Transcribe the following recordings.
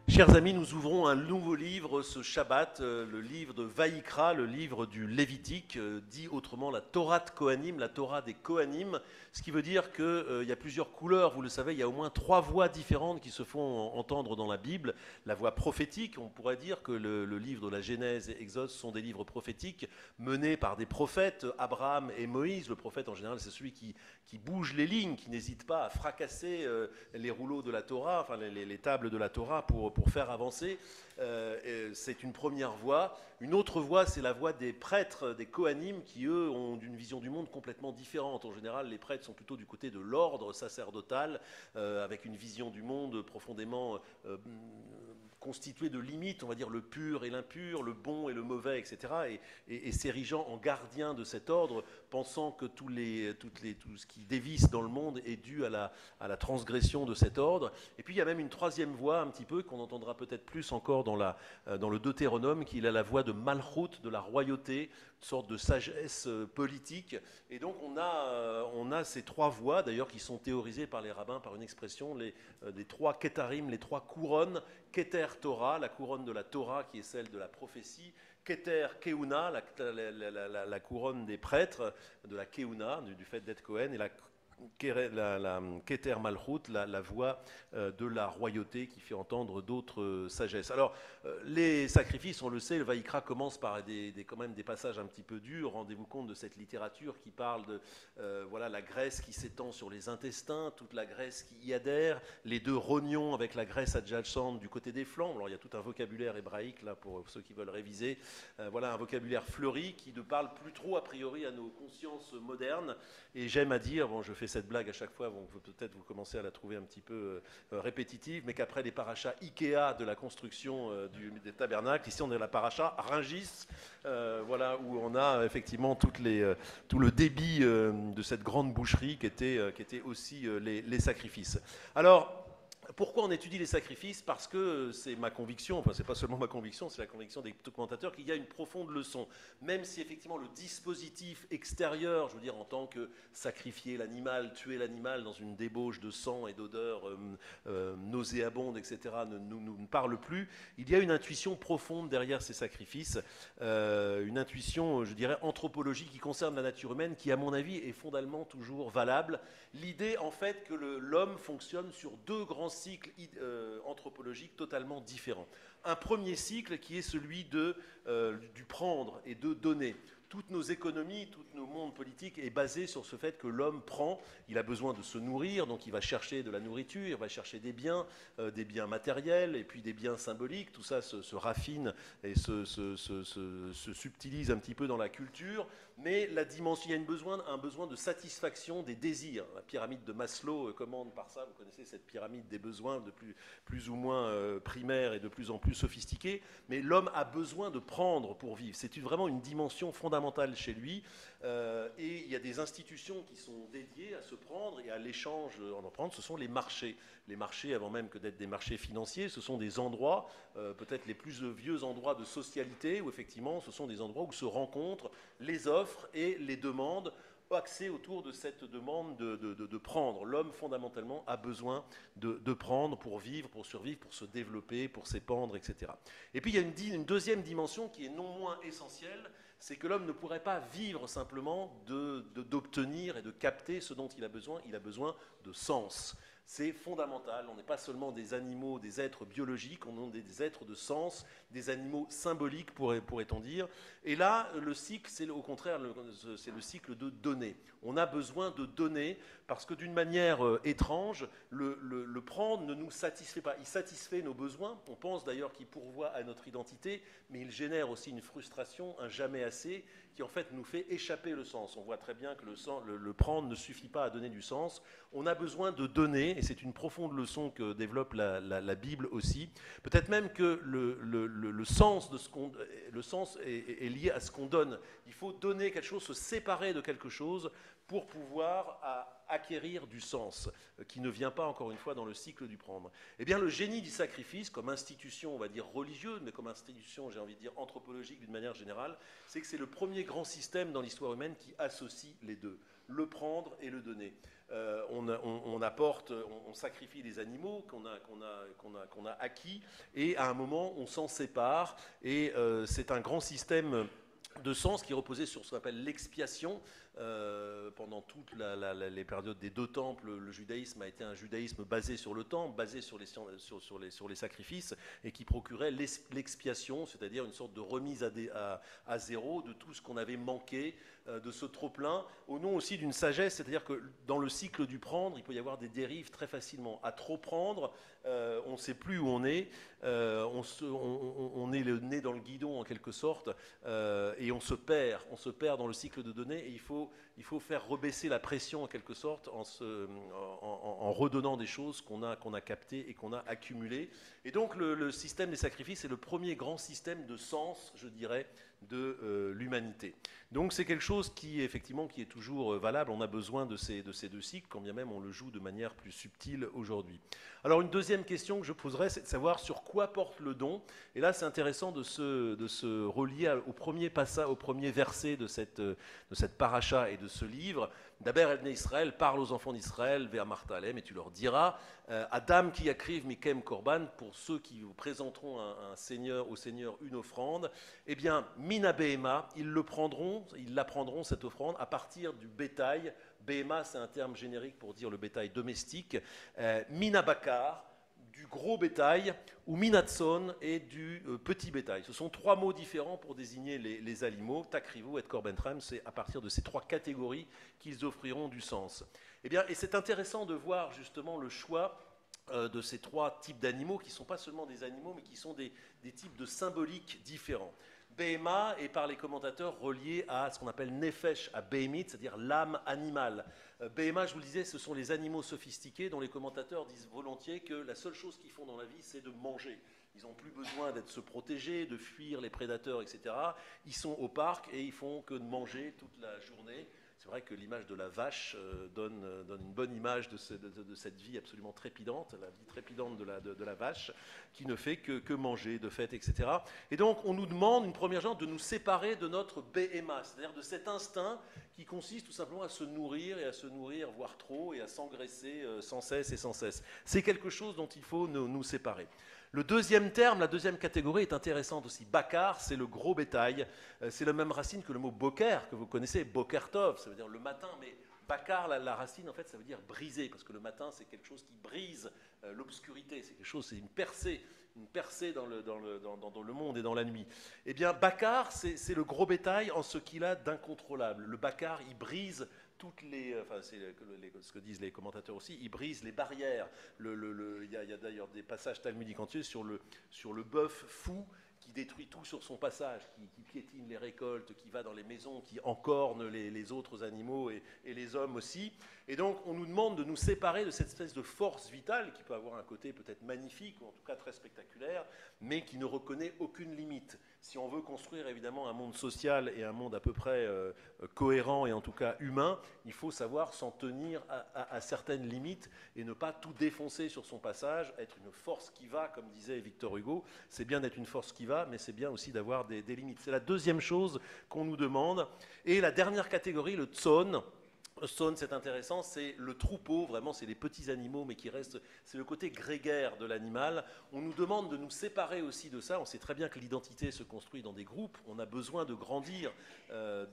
Chers amis, nous ouvrons un nouveau livre ce Shabbat, le livre de Vaïkra, le livre du Lévitique, dit autrement la Torah de Kohanim, la Torah des Kohanim, ce qui veut dire qu'il y a plusieurs couleurs, vous le savez, il y a au moins 3 voix différentes qui se font entendre dans la Bible. La voix prophétique, on pourrait dire que le livre de la Genèse et Exode sont des livres prophétiques menés par des prophètes, Abraham et Moïse. Le prophète en général c'est celui qui bouge les lignes, qui n'hésite pas à fracasser les rouleaux de la Torah, enfin les tables de la Torah pour faire avancer. C'est une première voie. Une autre voie, c'est la voie des prêtres, des Kohanim, qui eux ont une vision du monde complètement différente. En général, les prêtres sont plutôt du côté de l'ordre sacerdotal, avec une vision du monde profondément constitué de limites, on va dire le pur et l'impur, le bon et le mauvais, etc. Et s'érigeant en gardien de cet ordre, pensant que tout ce qui dévisse dans le monde est dû à la transgression de cet ordre. Et puis il y a même une troisième voie, un petit peu, qu'on entendra peut-être plus encore dans le Deutéronome, qui est la voie de Malchut, de la royauté, une sorte de sagesse politique. Et donc on a ces 3 voies, d'ailleurs, qui sont théorisées par les rabbins par une expression, des 3 Ketarim, les 3 couronnes. Keter Torah, la couronne de la Torah qui est celle de la prophétie. Keter Keuna, la couronne des prêtres, de la Keuna, du fait d'être Cohen, et la Keter Malchut, la voix de la royauté qui fait entendre d'autres sagesses. Alors, les sacrifices, on le sait, le Vaïkra commence par quand même des passages un petit peu durs. Rendez-vous compte de cette littérature qui parle de la graisse qui s'étend sur les intestins, toute la graisse qui y adhère, les 2 rognons avec la graisse adjacente du côté des flancs. Alors, il y a tout un vocabulaire hébraïque là pour ceux qui veulent réviser. Un vocabulaire fleuri qui ne parle plus trop a priori à nos consciences modernes. Et j'aime à dire, je fais cette blague à chaque fois, peut-être vous commencez à la trouver un petit peu répétitive, mais qu'après les parachas Ikea de la construction des tabernacles, ici on est à la paracha Ringis, où on a effectivement tout le débit de cette grande boucherie qui était aussi les sacrifices. Alors, pourquoi on étudie les sacrifices? Parce que c'est ma conviction, enfin c'est pas seulement ma conviction, c'est la conviction des commentateurs qu'il y a une profonde leçon. Même si effectivement le dispositif extérieur, je veux dire en tant que sacrifier l'animal, tuer l'animal dans une débauche de sang et d'odeurs nauséabondes, etc., ne parle plus, il y a une intuition profonde derrière ces sacrifices, une intuition, je dirais, anthropologique qui concerne la nature humaine, qui à mon avis est fondamentalement toujours valable. L'idée en fait que l'homme fonctionne sur 2 grands cycles anthropologiques totalement différents. Un premier cycle qui est celui du prendre et de donner. Toutes nos économies, tout nos mondes politiques est basé sur ce fait que l'homme prend, il a besoin de se nourrir, donc il va chercher de la nourriture, il va chercher des biens matériels et puis des biens symboliques, tout ça se raffine et se subtilise un petit peu dans la culture, mais il y a un besoin de satisfaction des désirs. La pyramide de Maslow commande par ça, vous connaissez cette pyramide des besoins de plus ou moins primaires et de plus en plus sophistiqués, mais l'homme a besoin de prendre pour vivre, c'est vraiment une dimension fondamentale chez lui, et il y a des institutions qui sont dédiées à se prendre et à l'échange en prendre, ce sont les marchés. Les marchés, avant même que d'être des marchés financiers, ce sont des endroits, peut-être les plus vieux endroits de socialité, où effectivement ce sont des endroits où se rencontrent les offres et les demandes, axé autour de cette demande de prendre. L'homme, fondamentalement, a besoin de prendre pour vivre, pour survivre, pour se développer, pour s'épandre, etc. Et puis, il y a une deuxième dimension qui est non moins essentielle, c'est que l'homme ne pourrait pas vivre simplement d'obtenir et de capter ce dont il a besoin. Il a besoin de sens. C'est fondamental. On n'est pas seulement des animaux, des êtres biologiques, on est des êtres de sens, des animaux symboliques, pourrait-on dire. Et là, le cycle, c'est au contraire, c'est le cycle de donner. On a besoin de donner parce que d'une manière étrange, le prendre ne nous satisfait pas. Il satisfait nos besoins. On pense d'ailleurs qu'il pourvoit à notre identité, mais il génère aussi une frustration, un jamais assez, qui en fait nous fait échapper le sens. On voit très bien que le prendre ne suffit pas à donner du sens. On a besoin de donner, et c'est une profonde leçon que développe la Bible aussi. Peut-être même que le sens est lié à ce qu'on donne. Il faut donner quelque chose, se séparer de quelque chose pour pouvoir acquérir du sens, qui ne vient pas, encore une fois, dans le cycle du prendre. Eh bien, le génie du sacrifice, comme institution, on va dire religieuse, mais comme institution, j'ai envie de dire anthropologique d'une manière générale, c'est que c'est le premier grand système dans l'histoire humaine qui associe les 2. le prendre et le donner. On apporte, on sacrifie des animaux qu'on a acquis, et à un moment, on s'en sépare, et c'est un grand système de sens qui reposait sur ce qu'on appelle l'expiation. Pendant toutes les périodes des deux temples, le judaïsme a été un judaïsme basé sur le temple, basé sur les sacrifices, et qui procurait l'expiation, c'est-à-dire une sorte de remise à zéro de tout ce qu'on avait manqué, de ce trop-plein, au nom aussi d'une sagesse, c'est-à-dire que dans le cycle du prendre, il peut y avoir des dérives très facilement. À trop prendre, on ne sait plus où on est, on est le nez dans le guidon en quelque sorte, et on se perd dans le cycle de données, et il faut faire rebaisser la pression en quelque sorte en redonnant des choses qu'on a captées et qu'on a accumulées. Et donc le système des sacrifices est le premier grand système de sens, je dirais, de l'humanité. Donc c'est quelque chose qui effectivement qui est toujours valable. On a besoin de ces deux cycles, quand bien même on le joue de manière plus subtile aujourd'hui. Alors une deuxième question que je poserais, c'est de savoir sur quoi porte le don. Et là c'est intéressant de se relier au premier passage, au premier verset de cette paracha et de ce livre. D'abord, Ebné Israël parle aux enfants d'Israël, vers Martalem, et tu leur diras, Adam qui akriv mikem korban, pour ceux qui vous présenteront au Seigneur une offrande, eh bien, mina behema, ils la prendront cette offrande à partir du bétail. Behema, c'est un terme générique pour dire le bétail domestique. Mina bakar, du gros bétail, ou minatson et du petit bétail. Ce sont trois mots différents pour désigner les animaux. Takrivu et korbentrem, c'est à partir de ces trois catégories qu'ils offriront du sens. Eh bien, et c'est intéressant de voir justement le choix de ces trois types d'animaux, qui ne sont pas seulement des animaux, mais qui sont des types de symboliques différents. Behema est par les commentateurs relié à ce qu'on appelle nefesh, à behemit, c'est-à-dire l'âme animale. Behema, je vous le disais, ce sont les animaux sophistiqués dont les commentateurs disent volontiers que la seule chose qu'ils font dans la vie, c'est de manger. Ils n'ont plus besoin d'être se protéger, de fuir les prédateurs, etc. Ils sont au parc et ils font que de manger toute la journée. C'est vrai que l'image de la vache donne une bonne image de cette vie absolument trépidante, la vie trépidante de la vache, qui ne fait que manger, de fait, etc. Et donc, on nous demande, une première chose, de nous séparer de notre BMA, c'est-à-dire de cet instinct qui consiste tout simplement à se nourrir, voire trop, et à s'engraisser sans cesse et sans cesse. C'est quelque chose dont il faut nous séparer. Le deuxième terme, la deuxième catégorie est intéressante aussi. Bakar, c'est le gros bétail. C'est la même racine que le mot boker, que vous connaissez, bokertov, ça veut dire le matin, mais bakar, la racine, en fait, ça veut dire briser, parce que le matin, c'est quelque chose qui brise l'obscurité, c'est quelque chose, c'est une percée dans le monde et dans la nuit. Eh bien, bakar, c'est le gros bétail en ce qu'il a d'incontrôlable. Le bakar, il brise toutes c'est ce que disent les commentateurs aussi, il brise les barrières. Il y a d'ailleurs des passages talmudiques entiers sur le bœuf fou qui détruit tout sur son passage, qui piétine les récoltes, qui va dans les maisons, qui encorne les autres animaux et les hommes aussi. Et donc on nous demande de nous séparer de cette espèce de force vitale qui peut avoir un côté peut-être magnifique, ou en tout cas très spectaculaire, mais qui ne reconnaît aucune limite. Si on veut construire évidemment un monde social et un monde à peu près cohérent et en tout cas humain, il faut savoir s'en tenir à certaines limites et ne pas tout défoncer sur son passage, être une force qui va, comme disait Victor Hugo. C'est bien d'être une force qui va, mais c'est bien aussi d'avoir des limites. C'est la deuxième chose qu'on nous demande. Et la dernière catégorie, le tson. Son, c'est intéressant, c'est le troupeau, vraiment, c'est les petits animaux, mais qui restent, c'est le côté grégaire de l'animal. On nous demande de nous séparer aussi de ça. On sait très bien que l'identité se construit dans des groupes. On a besoin de grandir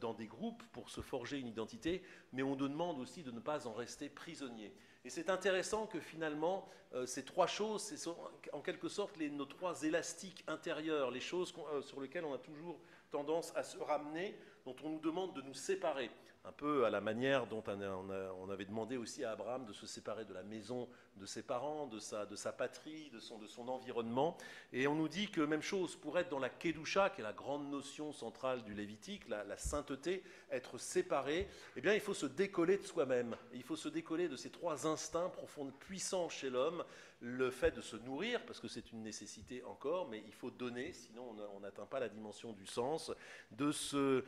dans des groupes pour se forger une identité, mais on nous demande aussi de ne pas en rester prisonnier. Et c'est intéressant que finalement, ces trois choses, c'est en quelque sorte nos trois élastiques intérieurs, les choses sur lesquelles on a toujours tendance à se ramener, dont on nous demande de nous séparer. Un peu à la manière dont on avait demandé aussi à Abraham de se séparer de la maison de ses parents, de sa patrie, de son environnement. Et on nous dit que même chose, pour être dans la Kedusha, qui est la grande notion centrale du Lévitique, la sainteté, être séparé, eh bien il faut se décoller de soi-même. Il faut se décoller de ces trois instincts profonds, puissants chez l'homme. Le fait de se nourrir, parce que c'est une nécessité encore, mais il faut donner, sinon on n'atteint pas la dimension du sens, de se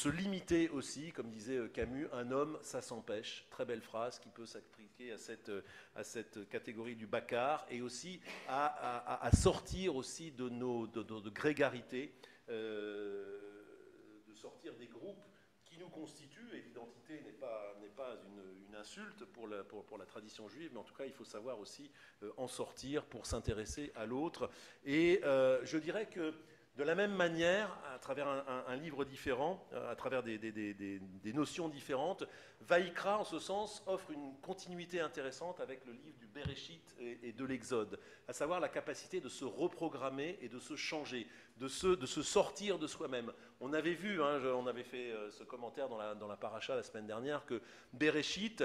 limiter aussi, comme disait Camus, un homme, ça s'empêche. Très belle phrase qui peut s'appliquer à cette catégorie du bakar, et aussi à sortir aussi de grégarité, de sortir des groupes qui qui nous constitue, et l'identité n'est pas une insulte pour la tradition juive, mais en tout cas, il faut savoir aussi en sortir pour s'intéresser à l'autre. Et je dirais que de la même manière, à travers un livre différent, à travers des notions différentes, Vaïkra, en ce sens, offre une continuité intéressante avec le livre du Bereshit et de l'Exode, à savoir la capacité de se reprogrammer et de se changer, de se sortir de soi-même. On avait vu, on avait fait ce commentaire dans la paracha la semaine dernière, que Bereshit,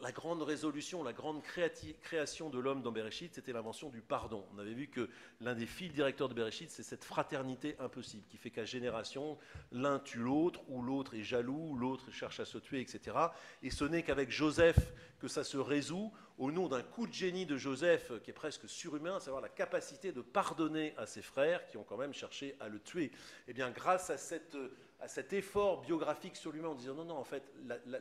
la grande résolution, la grande création de l'homme dans Bereshit, c'était l'invention du pardon. On avait vu que l'un des fils directeurs de Bereshit, c'est cette fraternité impossible, qui fait qu'à génération, l'un tue l'autre, ou l'autre est jaloux, l'autre cherche à se tuer, etc. Et ce n'est qu'avec Joseph que ça se résout, au nom d'un coup de génie de Joseph, qui est presque surhumain, à savoir la capacité de pardonner à ses frères, qui ont quand même cherché à le tuer. Et bien, grâce à cet effort biographique sur lui-même, en disant non, en fait,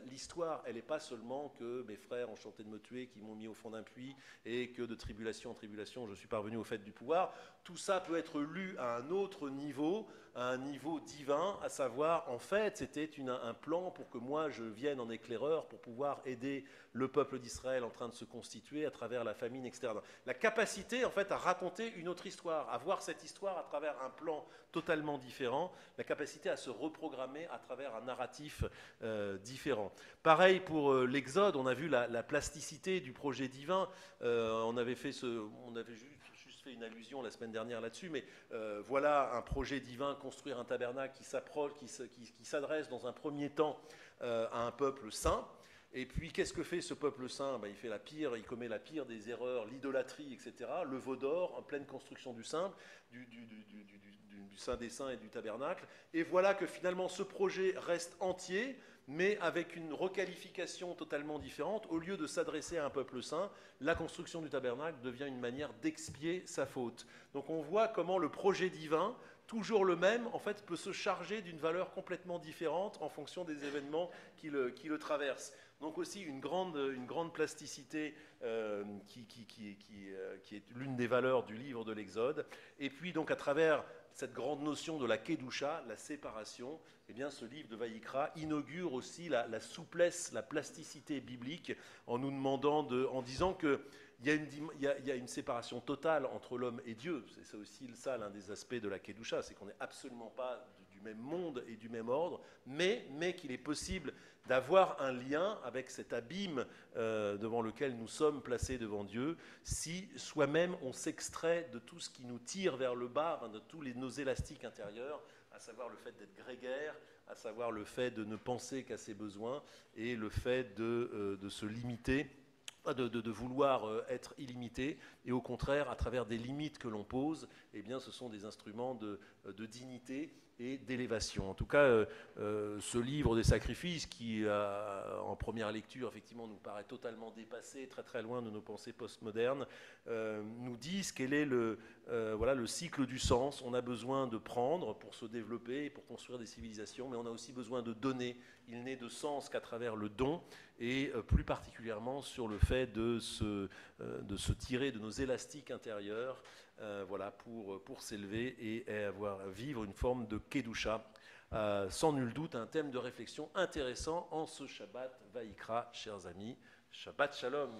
l'histoire, elle n'est pas seulement que mes frères ont tenté de me tuer, qui m'ont mis au fond d'un puits, et que de tribulation en tribulation, je suis parvenu au fait du pouvoir. Tout ça peut être lu à un autre niveau, à un niveau divin, à savoir, en fait, c'était un plan pour que moi, je vienne en éclaireur, pour pouvoir aider le peuple d'Israël en train de se constituer à travers la famine externe. La capacité, en fait, à raconter une autre histoire, à voir cette histoire à travers un plan totalement différent, la capacité à se reprogrammer à travers un narratif différent. Pareil pour l'Exode, on a vu la plasticité du projet divin. On avait juste fait une allusion la semaine dernière là-dessus, mais voilà un projet divin, construire un tabernacle qui s'adresse dans un premier temps à un peuple saint. Et puis, qu'est-ce que fait ce peuple saint? Il commet la pire des erreurs, l'idolâtrie, etc. Le veau d'or, en pleine construction du Saint des Saints et du tabernacle. Et voilà que finalement, ce projet reste entier, mais avec une requalification totalement différente. Au lieu de s'adresser à un peuple saint, la construction du tabernacle devient une manière d'expier sa faute. Donc on voit comment le projet divin, toujours le même, en fait, peut se charger d'une valeur complètement différente en fonction des événements qui le traversent. Donc aussi une grande plasticité qui est l'une des valeurs du livre de l'Exode. Et puis donc à travers cette grande notion de la Kedusha, la séparation, eh bien, ce livre de Vaïkra inaugure aussi la souplesse, la plasticité biblique en nous demandant, en disant qu'il y a une séparation totale entre l'homme et Dieu. C'est aussi ça l'un des aspects de la Kedusha, c'est qu'on n'est absolument pas du même monde et du même ordre, mais qu'il est possible d'avoir un lien avec cet abîme devant lequel nous sommes placés devant Dieu, si soi-même on s'extrait de tout ce qui nous tire vers le bas, de tous nos élastiques intérieurs, à savoir le fait d'être grégaire, à savoir le fait de ne penser qu'à ses besoins et le fait de se limiter, de vouloir être illimité, et au contraire, à travers des limites que l'on pose, eh bien, ce sont des instruments de dignité et d'élévation. En tout cas, ce livre des sacrifices, qui, en première lecture, effectivement, nous paraît totalement dépassé, très très loin de nos pensées postmodernes, nous disent quel est le cycle du sens. On a besoin de prendre pour se développer et pour construire des civilisations, mais on a aussi besoin de donner. Il n'est de sens qu'à travers le don, et plus particulièrement sur le fait de se tirer de nos élastiques intérieurs, pour s'élever et vivre une forme de Kedusha. Sans nul doute un thème de réflexion intéressant en ce Shabbat Vaïkra, chers amis. Shabbat Shalom.